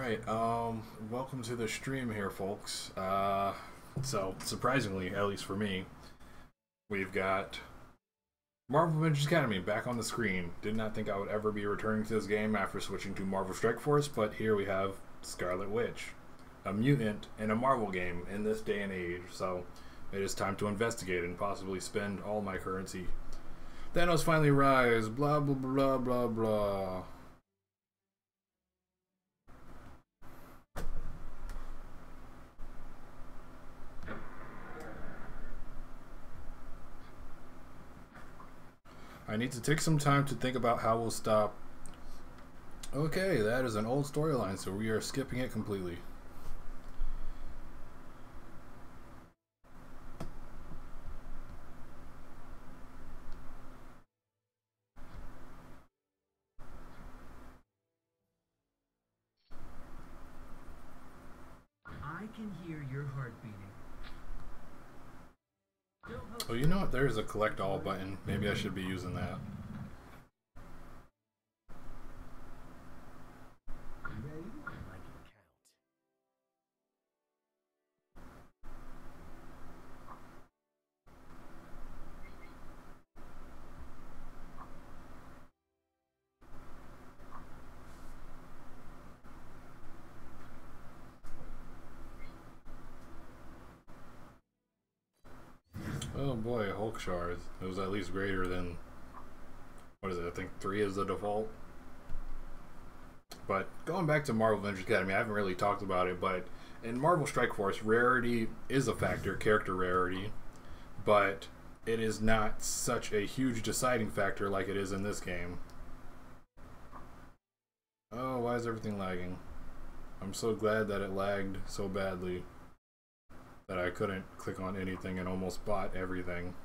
Alright, welcome to the stream here, folks. So, surprisingly, at least for me, we've got Marvel Avengers Academy back on the screen. Did not think I would ever be returning to this game after switching to Marvel Strike Force, but here we have Scarlet Witch, a mutant in a Marvel game in this day and age, so it is time to investigate and possibly spend all my currency. Thanos finally rise, blah blah blah blah blah. I need to take some time to think about how we'll stop. Okay, that is an old storyline, so we are skipping it completely. I can hear your heart beating. Oh, you know what? There is a collect all button. Maybe I should be using that. Ready? I can count. Oh boy, Hulk shards. It was at least greater than, what is it? I think 3 is the default. But going back to Marvel Avengers Academy, I haven't really talked about it, but in Marvel Strike Force, rarity is a factor, character rarity, but it is not such a huge deciding factor like it is in this game. Oh, why is everything lagging? I'm so glad that it lagged so badly that I couldn't click on anything and almost bought everything.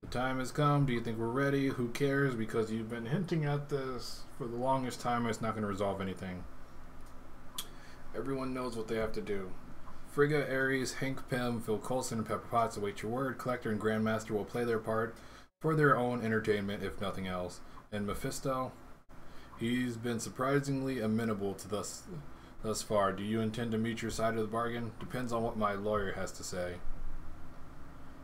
The time has come. Do you think we're ready? Who cares? Because you've been hinting at this for the longest time. It's not going to resolve anything. Everyone knows what they have to do. Frigga, Ares, Hank Pym, Phil Coulson, and Pepper Potts await your word. Collector and Grandmaster will play their part for their own entertainment, if nothing else. And Mephisto, he's been surprisingly amenable to thus far. Do you intend to meet your side of the bargain? Depends on what my lawyer has to say.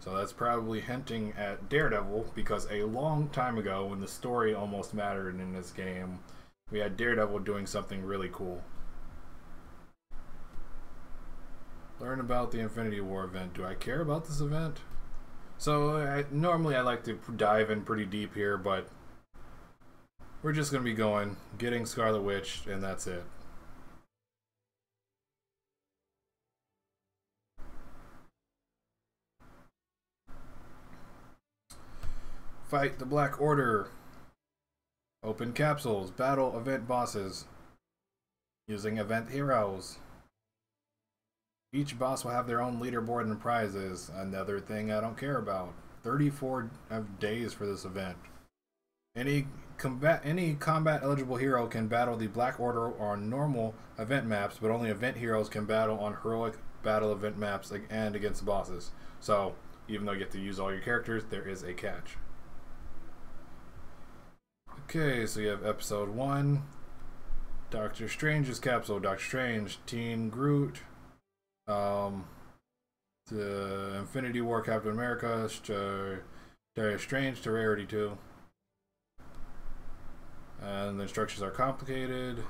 So that's probably hinting at Daredevil, because a long time ago, when the story almost mattered in this game, we had Daredevil doing something really cool. Learn about the Infinity War event. Do I care about this event? So normally I like to dive in pretty deep here, but we're just going to be going, getting Scarlet Witch, and that's it. Fight the Black Order. Open capsules. Battle event bosses. Using event heroes. Each boss will have their own leaderboard and prizes. Another thing I don't care about. 34 days for this event. Any combat eligible hero can battle the Black Order on normal event maps, but only event heroes can battle on heroic battle event maps and against bosses. So, even though you get to use all your characters, there is a catch. Okay, so you have episode 1. Doctor Strange's capsule. Doctor Strange, Teen Groot. The Infinity War Captain America, Doctor Strange to Rarity 2. And the instructions are complicated.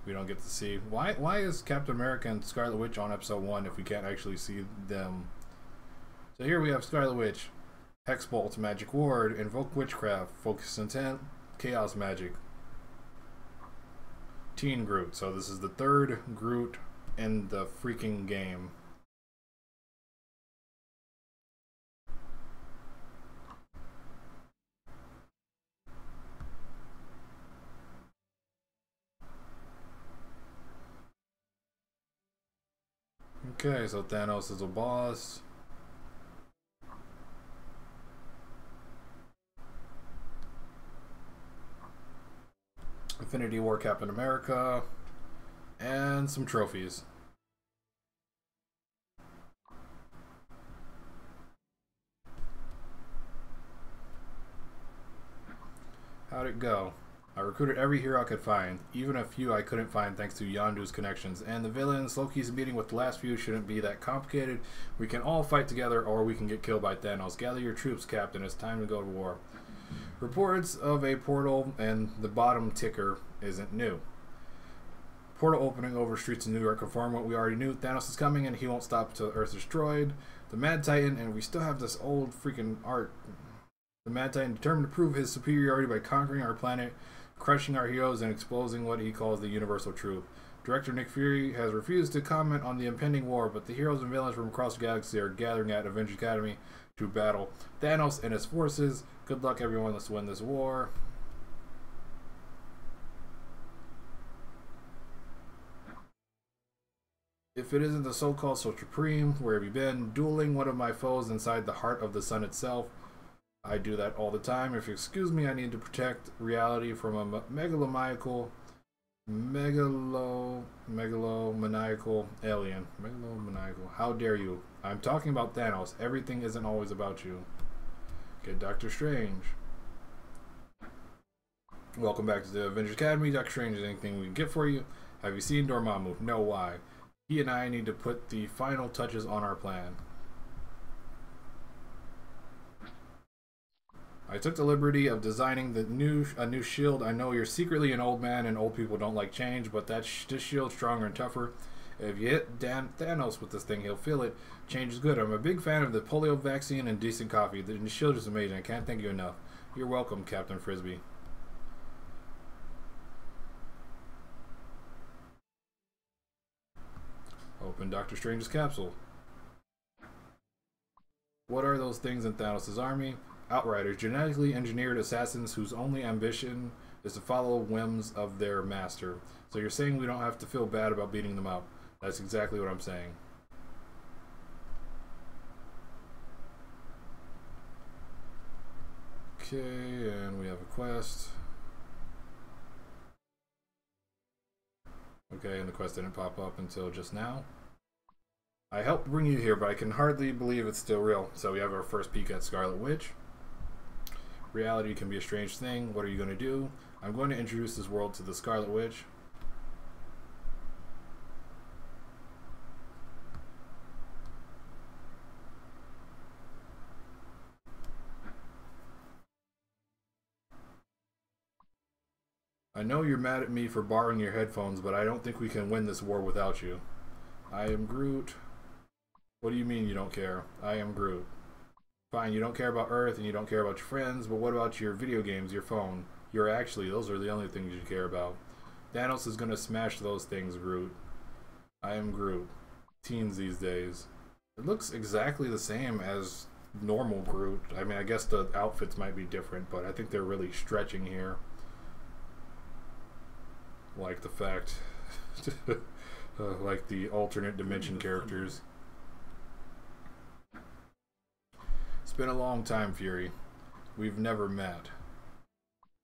We don't get to see why is Captain America and Scarlet Witch on episode 1 if we can't actually see them. So here we have Scarlet Witch, Hex Bolt, Magic Ward, Invoke Witchcraft, Focus Intent, Chaos Magic. Teen Groot. So this is the 3rd Groot in the freaking game. Okay, so Thanos is a boss. Infinity War Captain America. And some trophies. How'd it go? I recruited every hero I could find, even a few I couldn't find thanks to Yondu's connections. And the villains Loki's meeting with the last few shouldn't be that complicated. We can all fight together or we can get killed by Thanos. Gather your troops, Captain. It's time to go to war. Reports of a portal and the bottom ticker isn't new. Portal opening over streets of New York confirm what we already knew. Thanos is coming and he won't stop until Earth's destroyed. The Mad Titan, and we still have this old freaking art. The Mad Titan determined to prove his superiority by conquering our planet, crushing our heroes, and exposing what he calls the universal truth. Director Nick Fury has refused to comment on the impending war, but the heroes and villains from across the galaxy are gathering at Avengers Academy to battle Thanos and his forces. Good luck, everyone. Let's win this war. If it isn't the so-called Social Supreme, where have you been? Dueling one of my foes inside the heart of the sun itself. I do that all the time. If you excuse me, I need to protect reality from a megalomaniacal alien. Megalomaniacal. How dare you? I'm talking about Thanos. Everything isn't always about you. Okay, Doctor Strange. Welcome back to the Avengers Academy. Doctor Strange, is anything we can get for you? Have you seen Dormammu? No, why? He and I need to put the final touches on our plan. I took the liberty of designing a new shield. I know you're secretly an old man and old people don't like change, but this shield's stronger and tougher. If you hit Thanos with this thing, he'll feel it. Change is good. I'm a big fan of the polio vaccine and decent coffee. The shield is amazing. I can't thank you enough. You're welcome, Captain Frisbee. Open Doctor Strange's capsule. What are those things in Thanos' army? Outriders, genetically engineered assassins whose only ambition is to follow whims of their master. So you're saying we don't have to feel bad about beating them up. That's exactly what I'm saying. Okay, and we have a quest. Okay, and the quest didn't pop up until just now. I helped bring you here, but I can hardly believe it's still real. So we have our first peek at Scarlet Witch. Reality can be a strange thing. What are you going to do? I'm going to introduce this world to the Scarlet Witch. I know you're mad at me for borrowing your headphones, but I don't think we can win this war without you. I am Groot. What do you mean you don't care? I am Groot. Fine, you don't care about Earth and you don't care about your friends, but what about your video games, your phone? Those are the only things you care about. Thanos is gonna smash those things, Groot. I am Groot. Teens these days. It looks exactly the same as normal Groot. I mean, I guess the outfits might be different, but I think they're really stretching here. Like the fact, like the alternate dimension characters. It's been a long time, Fury. We've never met.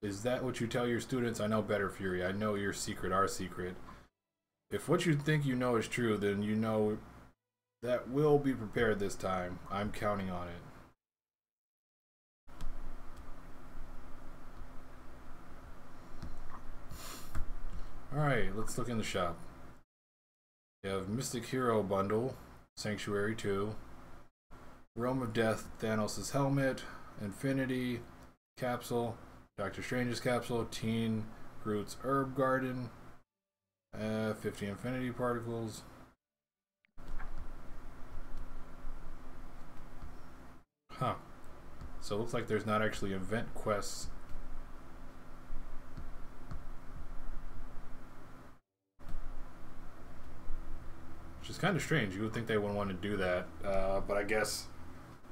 Is that what you tell your students? I know better, Fury. I know your secret, our secret. If what you think you know is true, then you know that we'll be prepared this time. I'm counting on it. Alright, let's look in the shop. We have Mystic Hero Bundle, Sanctuary 2, Realm of Death, Thanos' Helmet, Infinity, Capsule, Doctor Strange's Capsule, Teen, Groot's Herb Garden, 50 Infinity Particles. Huh. So it looks like there's not actually event quests. Which is kind of strange. You would think they wouldn't want to do that, but I guess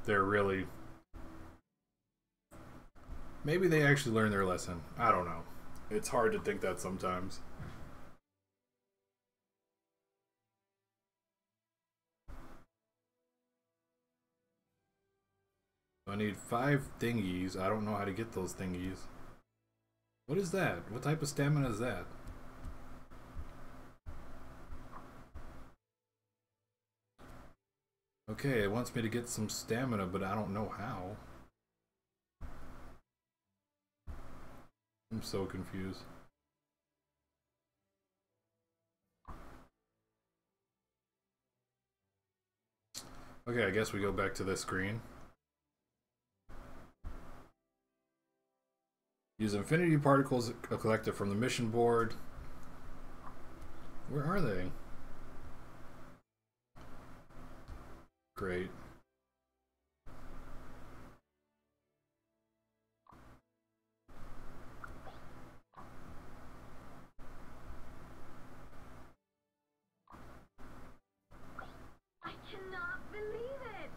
they're really... Maybe they actually learned their lesson. I don't know. It's hard to think that sometimes. I need 5 thingies. I don't know how to get those thingies. What is that? What type of stamina is that? Okay, it wants me to get some stamina, but I don't know how. I'm so confused. Okay, I guess we go back to this screen. Use infinity particles collected from the mission board. Where are they? Great. I cannot believe it!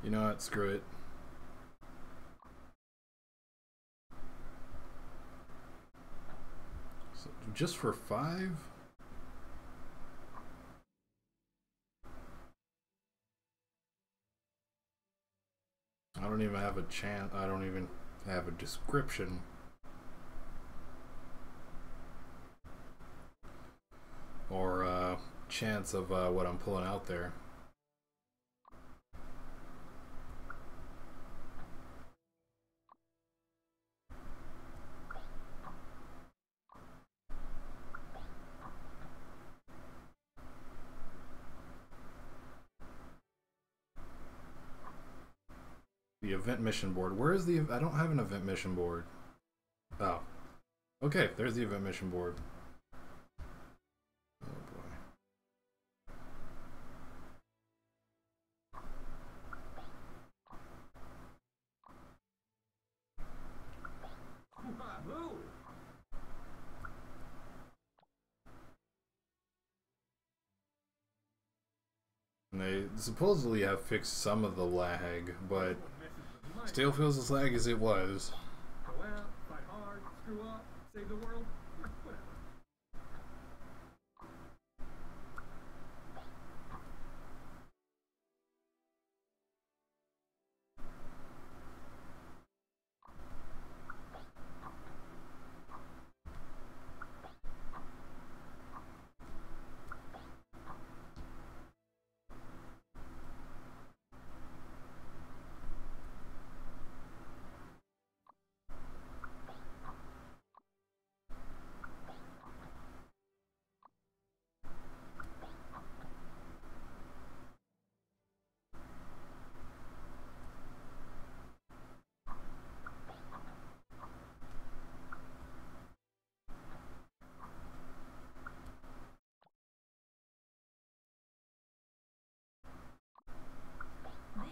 You know what? Screw it. So, just for 5? I don't even have a chance. I don't even have a description. Or chance of what I'm pulling out there. The event mission board. Where is the... I don't have an event mission board. Oh. Okay, there's the event mission board. Oh boy. And they supposedly have fixed some of the lag, but still feels as lag as it was. Go out, fight hard, screw up, save the world, whatever.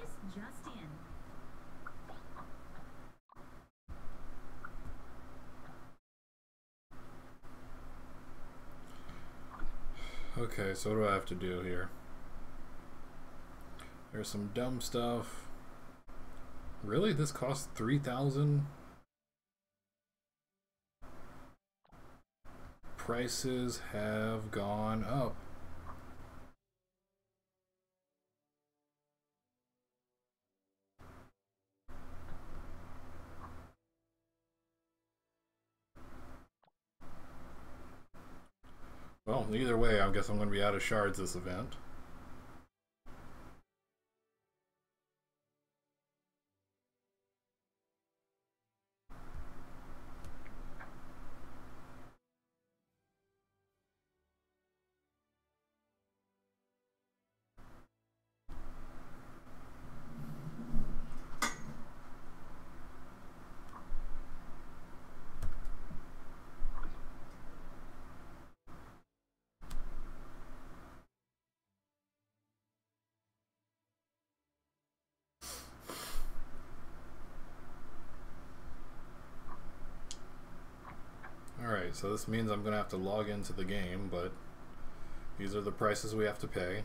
This just in. Okay, so what do I have to do here? There's some dumb stuff. Really? This costs 3,000? Prices have gone up. Well, either way, I guess I'm going to be out of shards this event. Alright, so this means I'm going to have to log into the game, but these are the prices we have to pay.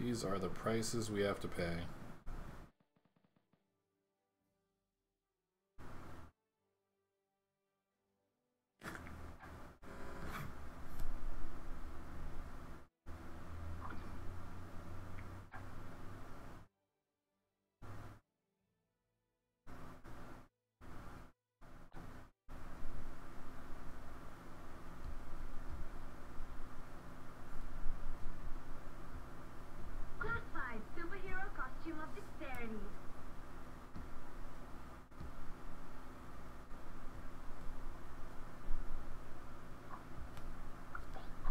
These are the prices we have to pay. Class 5 superhero costume of dexterity.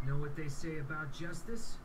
Know what they say about justice?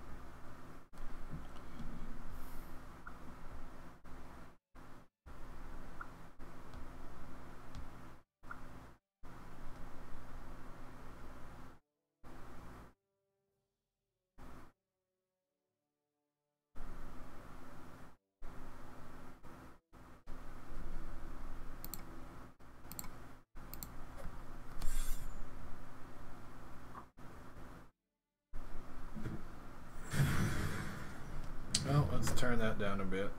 Well, let's turn that down a bit.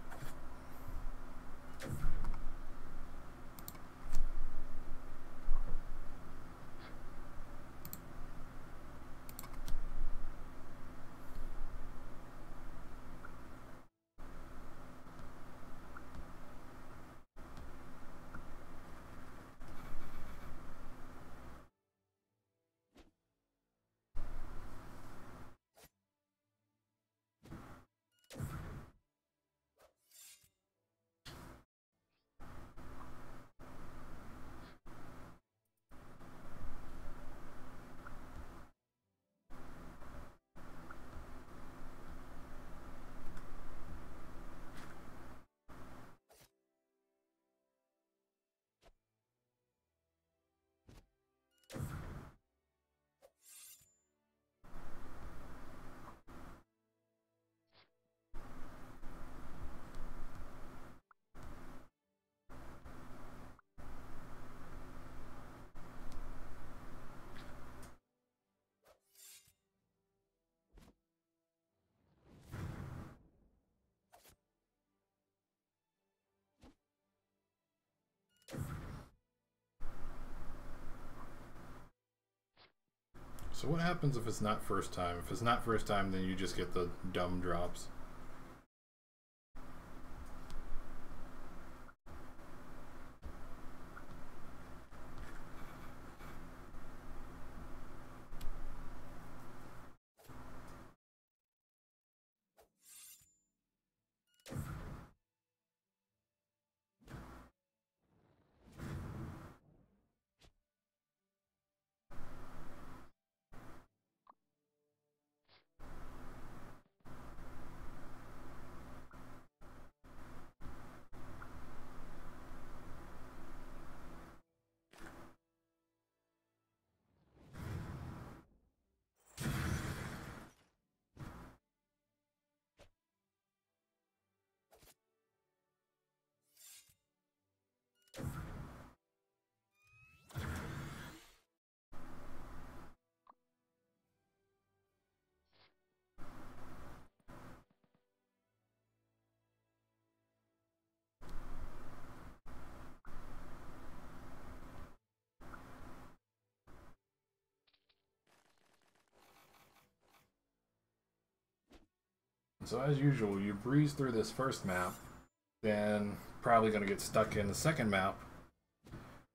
So what happens if it's not first time? If it's not first time, then you just get the dumb drops. So as usual, you breeze through this first map, then probably going to get stuck in the second map,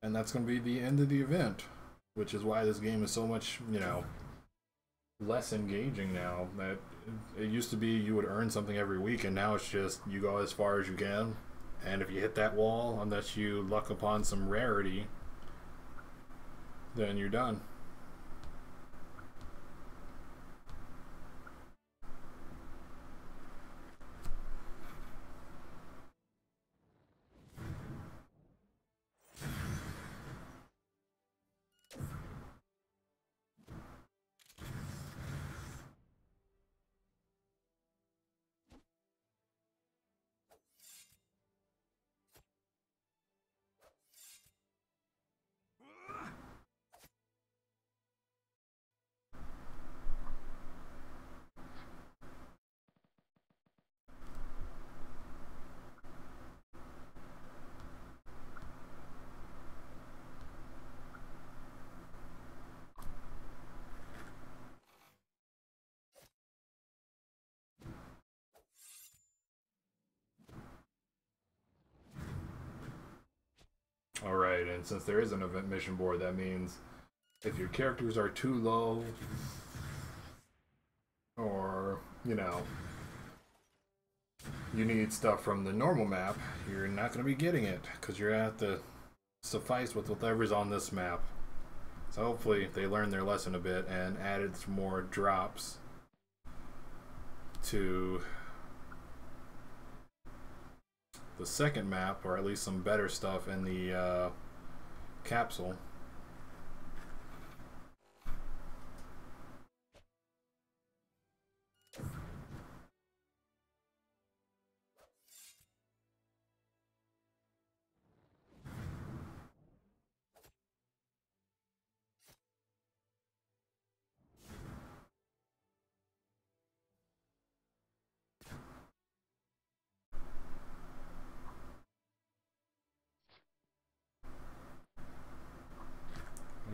and that's going to be the end of the event, which is why this game is so much, you know, less engaging now. That it used to be you would earn something every week, and now it's just you go as far as you can, and if you hit that wall, unless you luck upon some rarity, then you're done. and since there is an event mission board, that means if your characters are too low, or, you know, you need stuff from the normal map, you're not going to be getting it, because you're going to have to suffice with whatever's on this map. So hopefully they learned their lesson a bit and added some more drops to the second map, or at least some better stuff in the capsule.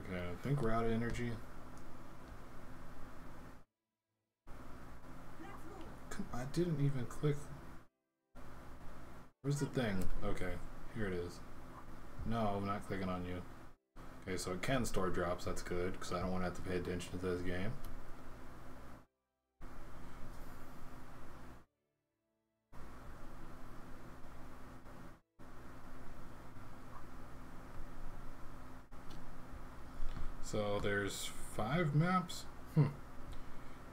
Okay, I think we're out of energy. I didn't even click. Where's the thing? Okay, here it is. No, I'm not clicking on you. Okay, so it can store drops. That's good, because I don't want to have to pay attention to this game. So there's 5 maps?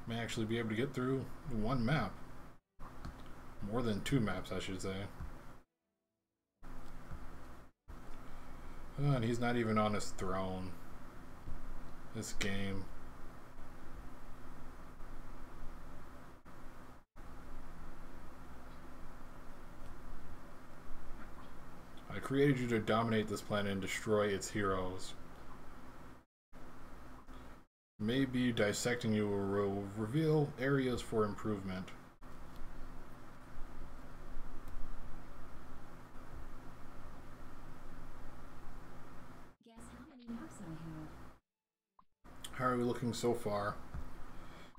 May actually be able to get through 1 map. More than 2 maps, I should say. Oh, and he's not even on his throne. This game. I created you to dominate this planet and destroy its heroes. Maybe dissecting you will reveal areas for improvement. Guess how many maps I have. How are we looking so far?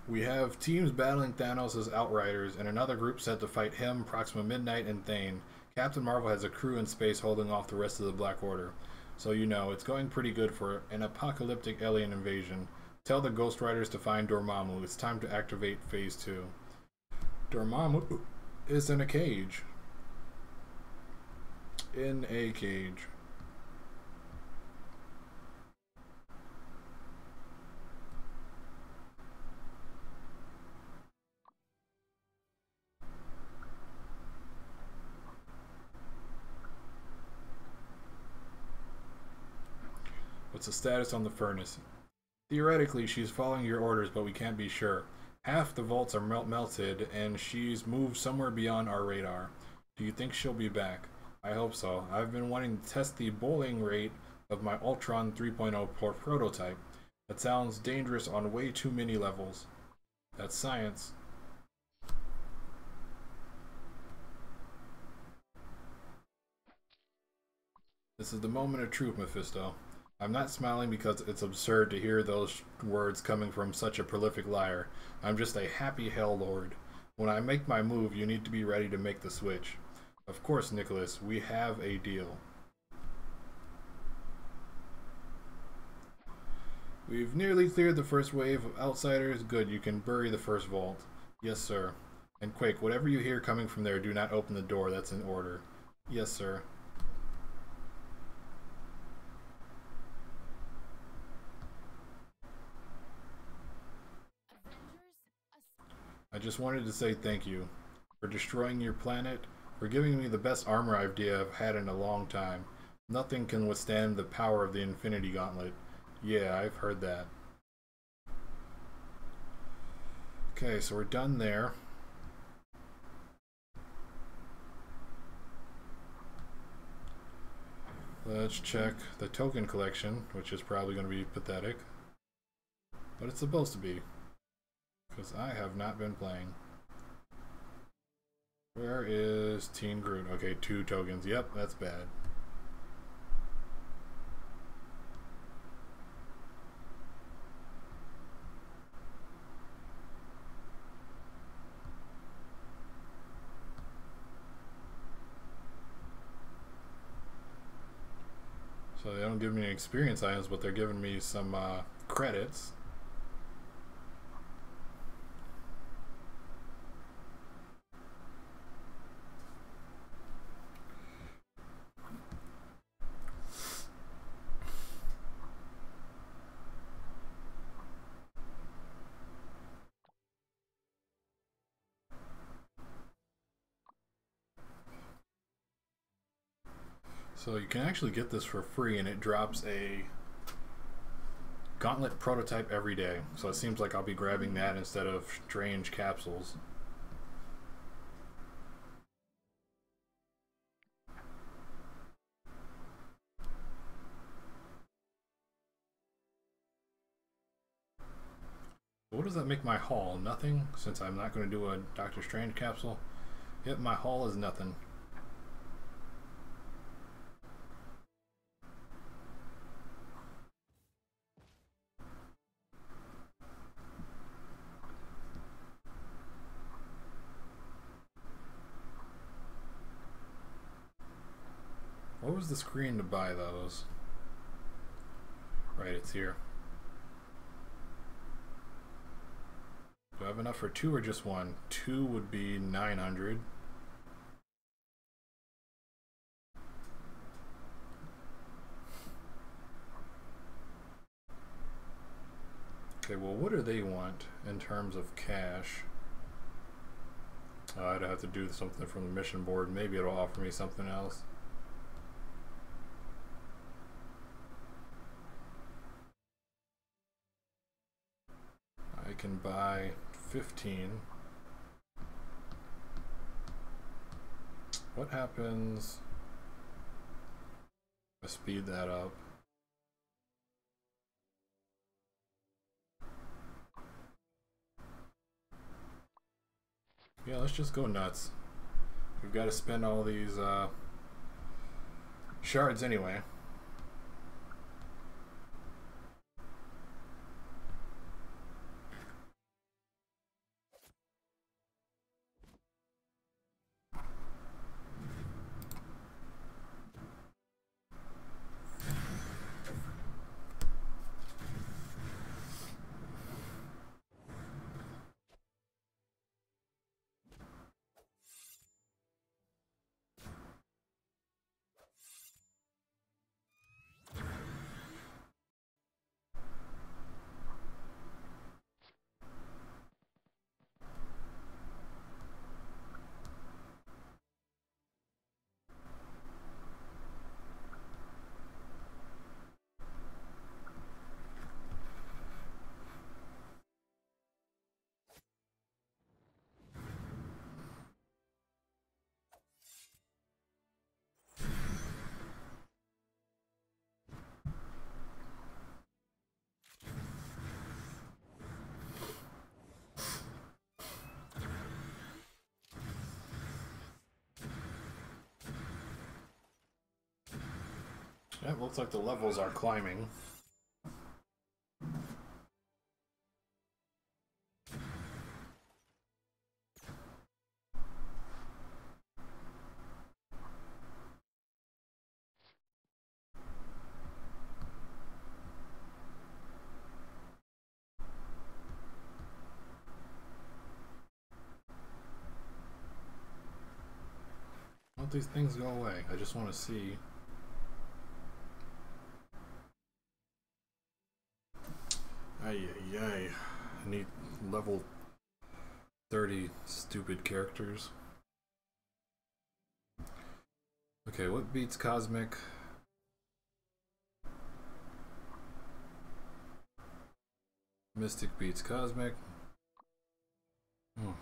We have teams battling Thanos as Outriders, and another group set to fight him, Proxima Midnight, and Thane. Captain Marvel has a crew in space holding off the rest of the Black Order. So you know, it's going pretty good for an apocalyptic alien invasion. Tell the Ghost Riders to find Dormammu. It's time to activate Phase 2. Dormammu is in a cage. In a cage. What's the status on the furnace? Theoretically, she's following your orders, but we can't be sure. Half the vaults are melted, and she's moved somewhere beyond our radar. Do you think she'll be back? I hope so. I've been wanting to test the boiling rate of my Ultron 3.0 prototype. That sounds dangerous on way too many levels. That's science. This is the moment of truth, Mephisto. I'm not smiling because it's absurd to hear those words coming from such a prolific liar. I'm just a happy Hell Lord. When I make my move, you need to be ready to make the switch. Of course, Nicholas, we have a deal. We've nearly cleared the first wave of outsiders. Good, you can bury the first vault. Yes, sir. And Quake, whatever you hear coming from there, do not open the door. That's an order. Yes, sir. I just wanted to say thank you for destroying your planet, for giving me the best armor idea I've had in a long time. Nothing can withstand the power of the Infinity Gauntlet. Yeah, I've heard that. Okay, so we're done there. Let's check the token collection, which is probably going to be pathetic. But it's supposed to be. Because I have not been playing. Where is Team Groot? Okay, 2 tokens. Yep, that's bad. So they don't give me any experience items, but they're giving me some credits. So you can actually get this for free, and it drops a gauntlet prototype every day. So it seems like I'll be grabbing that instead of strange capsules. What does that make my haul? Nothing, since I'm not going to do a Doctor Strange capsule. Yep, my haul is nothing. What was the screen to buy those? Right, it's here. Do I have enough for 2 or just 1? 2 would be 900. Okay, well, what do they want in terms of cash? I'd have to do something from the mission board. Maybe it'll offer me something else. I can buy 15. What happens if I speed that up? Yeah, let's just go nuts. We've got to spend all these shards anyway. Yeah, it looks like the levels are climbing. Don't these things go away? I just want to see. Ay, ay, ay. I need level 30 stupid characters. Okay, what beats Cosmic? Mystic beats Cosmic. Oh.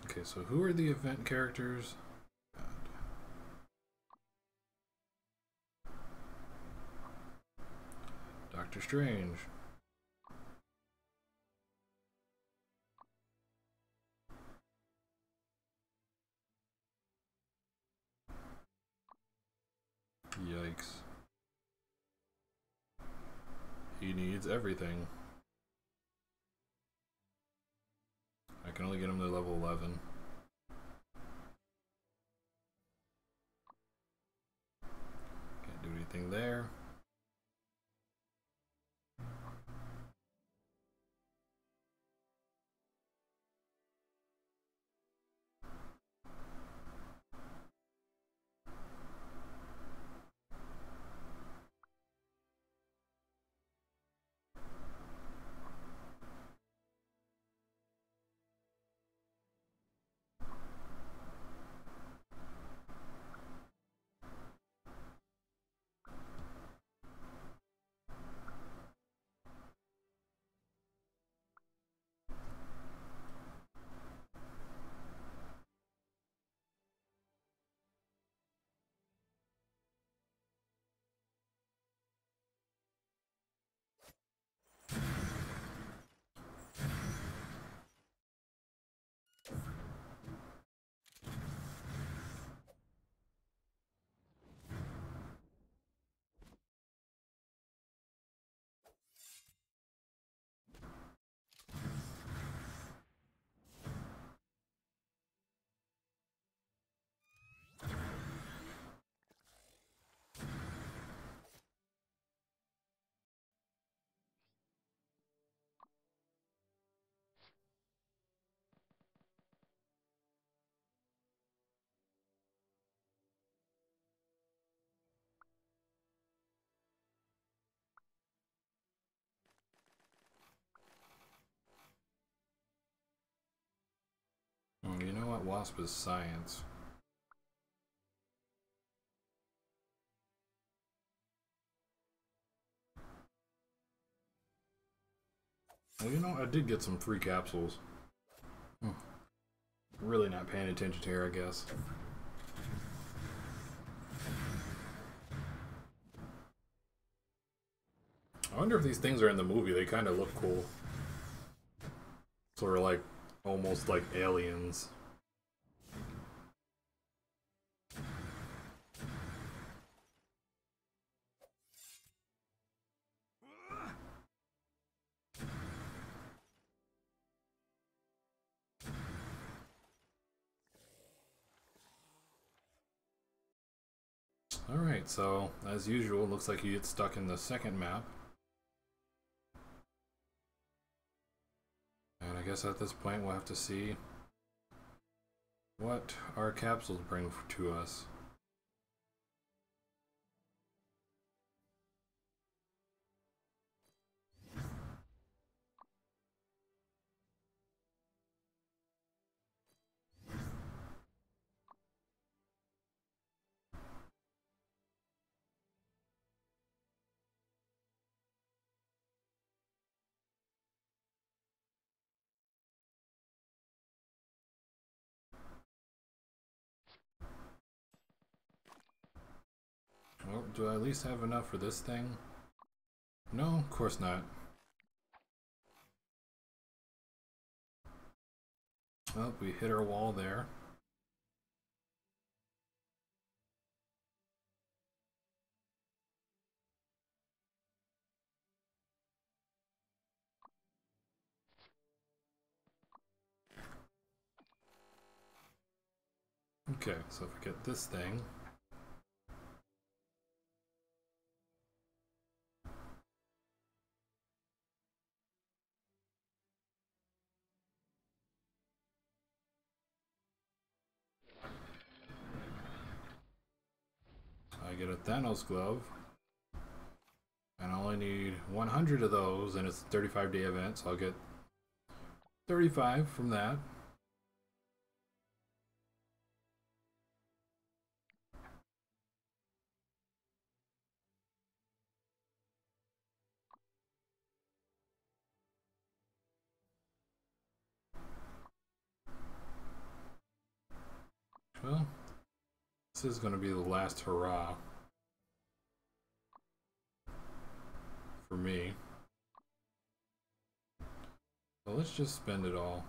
Okay, so who are the event characters? God. Doctor Strange. Yikes. He needs everything. can only get him to level 11. Can't do anything there. You know what? Wasp is science. Well, you know, I did get some free capsules. Really not paying attention to her, I guess. I wonder if these things are in the movie. They kind of look cool. Sort of like, almost like aliens. Alright, so as usual, it looks like you get stuck in the second map. And I guess at this point we'll have to see what our capsules bring to us. Well, do I at least have enough for this thing? No, of course not. Well, we hit our wall there. Okay, so if we get this thing. I get a Thanos glove. And I only need 100 of those, and it's a 35-day event, so I'll get 35 from that. Well, this is going to be the last hurrah for me. So let's just spend it all.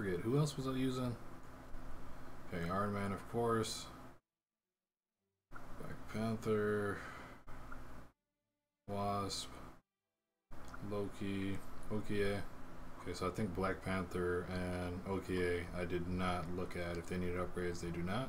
forget. Who else was I using? Okay, Iron Man, of course. Black Panther. Wasp. Loki. Okie. Okay, so I think Black Panther and Okie I did not look at. If they needed upgrades, they do not.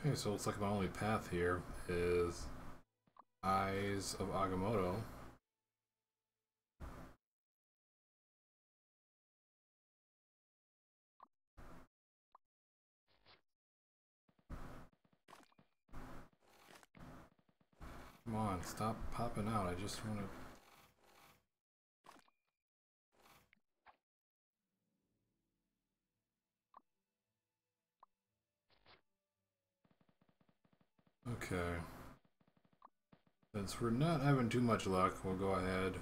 Okay, so it looks like my only path here is Eyes of Agamotto. Come on, stop popping out. I just want to... Okay. Since we're not having too much luck, we'll go ahead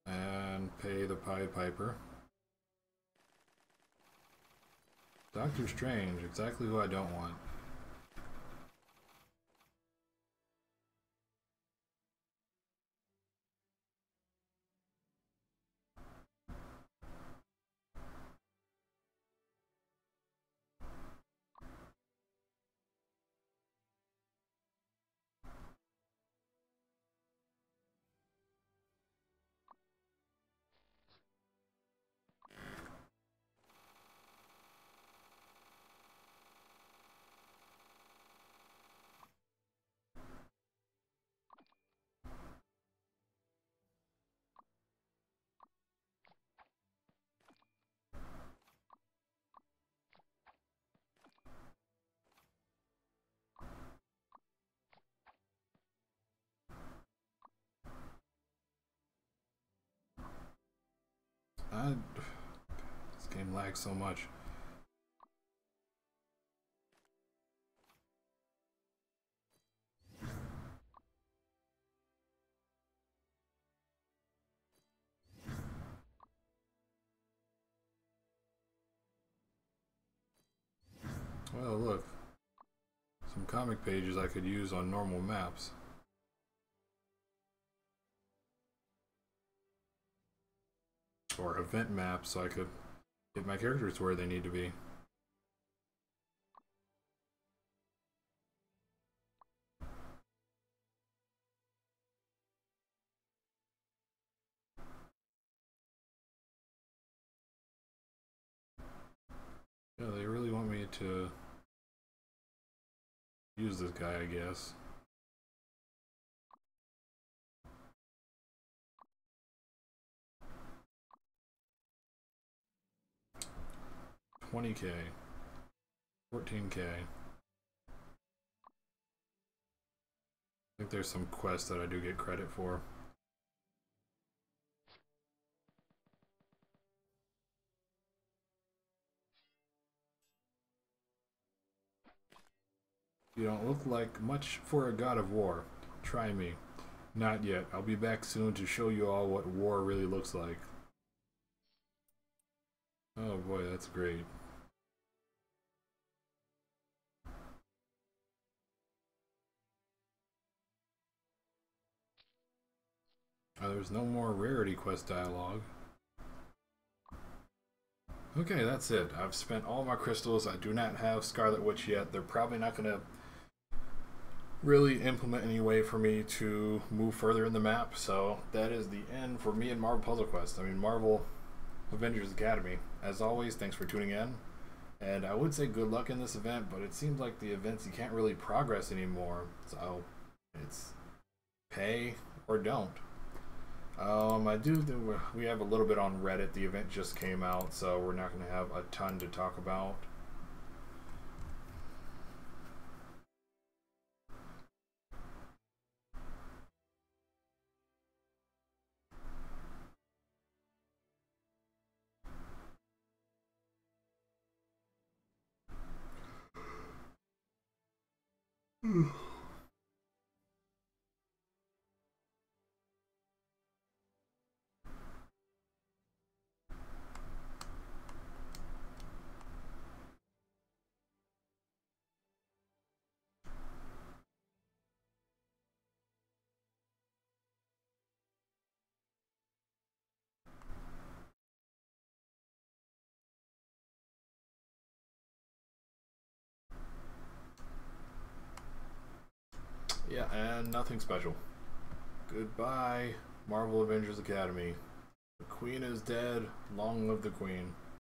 and pay the Pied Piper. Doctor Strange, exactly who I don't want. This game lags so much. Well, look. Some comic pages I could use on normal maps. Or event maps so I could get my characters where they need to be. Yeah, they really want me to use this guy, I guess. $20K. $14K. I think there's some quests that I do get credit for. You don't look like much for a god of war. Try me. Not yet. I'll be back soon to show you all what war really looks like. Oh boy, that's great. There's no more rarity quest dialogue. Okay, that's it. I've spent all my crystals. I do not have Scarlet Witch yet. They're probably not going to really implement any way for me to move further in the map. So that is the end for me and Marvel Puzzle Quest. I mean, Marvel Avengers Academy. As always, thanks for tuning in. And I would say good luck in this event, but it seems like the events you can't really progress anymore. So it's pay or don't. We have a little bit on Reddit. The event just came out, so we're not going to have a ton to talk about. Yeah, and nothing special. Goodbye, Marvel Avengers Academy. The Queen is dead. Long live the Queen.